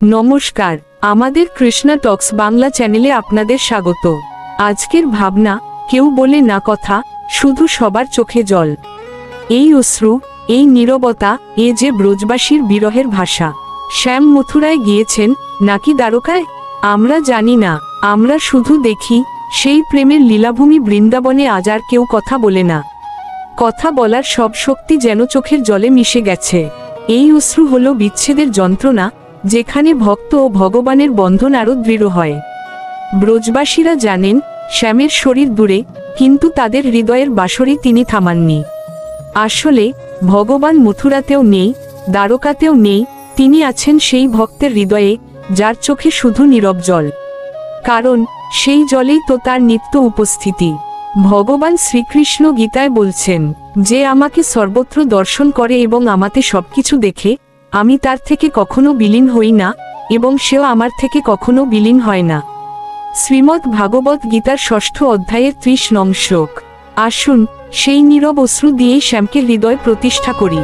নমস্কার, আমাদের কৃষ্ণা টক্স বাংলা চ্যানেলে আপনাদের স্বাগত। আজকের ভাবনা, কেউ বলে না কথা, শুধু সবার চোখে জল। এই অশ্রু, এই নীরবতা, এ যে ব্রজবাসীর বিরহের ভাষা। শ্যাম মথুরায় গিয়েছেন নাকি দ্বারকায় আমরা জানি না, আমরা শুধু দেখি সেই প্রেমের লীলাভূমি বৃন্দাবনে আজ আর কেউ কথা বলে না। কথা বলার সব শক্তি যেন চোখের জলে মিশে গেছে। এই অশ্রু হলো বিচ্ছেদের যন্ত্রণা, যেখানে ভক্ত ও ভগবানের বন্ধন আরও দৃঢ় হয়। ব্রজবাসীরা জানেন শ্যামের শরীর দূরে, কিন্তু তাদের হৃদয়ের বাঁশরি তিনি থামাননি। আসলে ভগবান মথুরাতেও নেই, দ্বারকাতেও নেই, তিনি আছেন সেই ভক্তের হৃদয়ে, যার চোখে শুধু নীরব জল। কারণ সেই জলেই তো তার নিত্য উপস্থিতি। ভগবান শ্রীকৃষ্ণ গীতায় বলছেন, যে আমাকে সর্বত্র দর্শন করে এবং আমাতে সবকিছু দেখে, আমি তার থেকে কখনো বিলীন হই না, এবং সেও আমার থেকে কখনো বিলীন হয় না। শ্রীমদ্ ভাগবত গীতার ৬ষ্ঠ অধ্যায়ের ৩০ নং শ্লোক। আসুন সেই নীরব অশ্রু দিয়েই শ্যামকে হৃদয় প্রতিষ্ঠা করি।